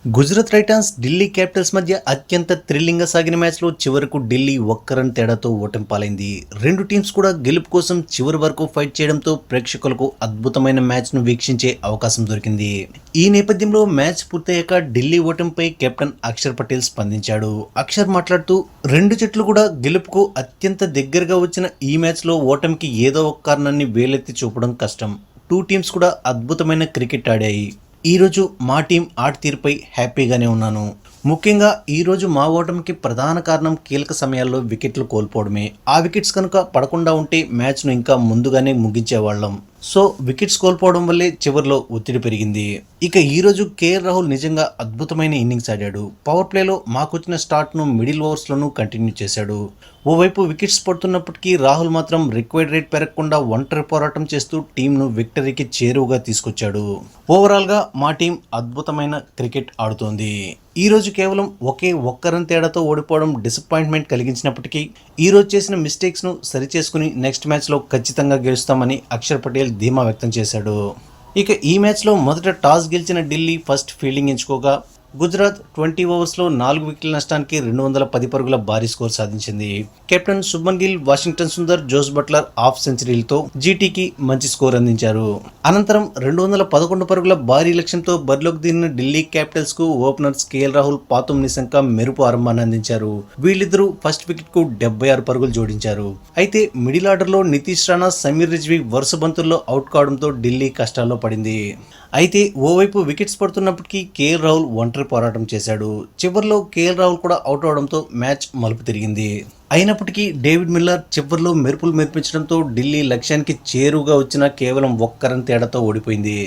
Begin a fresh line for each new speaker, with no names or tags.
Gujarat Titans Delhi Capitals మధ్య అత్యంత థ్రిల్లింగ్గా సాగిన మ్యాచ్లో చివరకు ఢిల్లీ ఒక్క రన్ తేడాతో ఓటమి పాలైంది. రెండు టీమ్స్ కూడా గెలుపు కోసం చివరి వరకు ఫైట్ చేయడంతో ప్రేక్షకులకు అద్భుతమైన మ్యాచ్ను వీక్షించే అవకాశం దొరికింది. ఈ నేపథ్యంలో మ్యాచ్ పూర్తయ్యాక ఢిల్లీ ఓటమిపై కెప్టెన్ అక్షర్ పటేల్ స్పందించాడు. అక్షర్ మాట్లాడుతూ రెండు జట్లు కూడా గెలుపుకు అత్యంత దగ్గరగా వచ్చిన ఈ మ్యాచ్లో ఓటమికి ఏదో ఒక కారణాన్ని వేలెత్తి చూపడం కష్టం. టూ టీమ్స్ కూడా అద్భుతమైన క్రికెట్ ఆడాయి. ఈరోజు మా టీం ఆట తీరుపై హ్యాపీగానే ఉన్నాను. ముఖ్యంగా ఈరోజు మా ఓటమికి ప్రధాన కారణం కీలక సమయాల్లో వికెట్లు కోల్పోవడమే. ఆ వికెట్స్ కనుక పడకుండా ఉంటే మ్యాచ్ను ఇంకా ముందుగానే ముగించేవాళ్ళం. సో వికెట్స్ కోల్పోవడం వల్లే చివరిలో ఒత్తిడి పెరిగింది. ఇక ఈరోజు కేఎల్ రాహుల్ నిజంగా అద్భుతమైన ఇన్నింగ్స్ ఆడాడు. పవర్ ప్లేలో మాకొచ్చిన స్టార్ట్ను మిడిల్ ఓవర్స్లోనూ కంటిన్యూ చేశాడు. ఓవైపు వికెట్స్ పడుతున్నప్పటికీ రాహుల్ మాత్రం రిక్వైర్డ్ రేట్ పెరగకుండా ఒంటరి పోరాటం చేస్తూ టీంను విక్టరీకి చేరువుగా తీసుకొచ్చాడు. ఓవరాల్గా మా టీం అద్భుతమైన క్రికెట్ ఆడుతోంది. ఈరోజు కేవలం ఒక్క రన్ తేడాతో ఓడిపోవడం డిసప్పాయింట్మెంట్ కలిగించినప్పటికీ ఈరోజు చేసిన మిస్టేక్స్ను సరిచేసుకుని నెక్స్ట్ మ్యాచ్లో ఖచ్చితంగా గెలుస్తామని అక్షర్ పటేల్ ధీమా వ్యక్తం చేశాడు. ఇక ఈ మ్యాచ్లో మొదట టాస్ గెలిచిన ఢిల్లీ ఫస్ట్ ఫీల్డింగ్ ఎంచుకోగా గుజరాత్ 20 ఓవర్స్లో 4 వికెట్ల నష్టానికి 210 పరుగుల భారీ స్కోర్ సాధించింది. Captain Shubman Gill, Washington Sundar, Jos Buttler half సెంచరీలతో జీటీకి మంచి స్కోర్ అందించారు. అనంతరం 211 పరుగుల భారీ లక్ష్యంతో బరిలోకి దిగిన ఢిల్లీ క్యాపిటల్స్ కు ఓపెనర్స్ కేఎల్ రాహుల్, పాతుమ్ నిశంక మెరుపు ఆరంభాన్ని అందించారు. వీళ్ళిద్దరూ ఫస్ట్ వికెట్ కు 76 పరుగులు జోడించారు. అయితే మిడిల్ ఆర్డర్లో నితీష్ రాణా, సమీర్ రిజ్వీ వరుస బంతుల్లో అవుట్ కావడంతో ఢిల్లీ కష్టాల్లో పడింది. అయితే ఓవైపు వికెట్స్ పడుతున్నప్పటికీ కేఎల్ రాహుల్ ఒంటరి పోరాటం చేశాడు. చివరిలో కేఎల్ రాహుల్ కూడా అవుట్ అవడంతో మ్యాచ్ మలుపు తిరిగింది. అయినప్పటికీ డేవిడ్ మిల్లర్ చివరిలో మెరుపులు మెరిపించడంతో ఢిల్లీ లక్ష్యానికి చేరువుగా వచ్చిన కేవలం ఒక్క రన్ తేడాతో ఓడిపోయింది.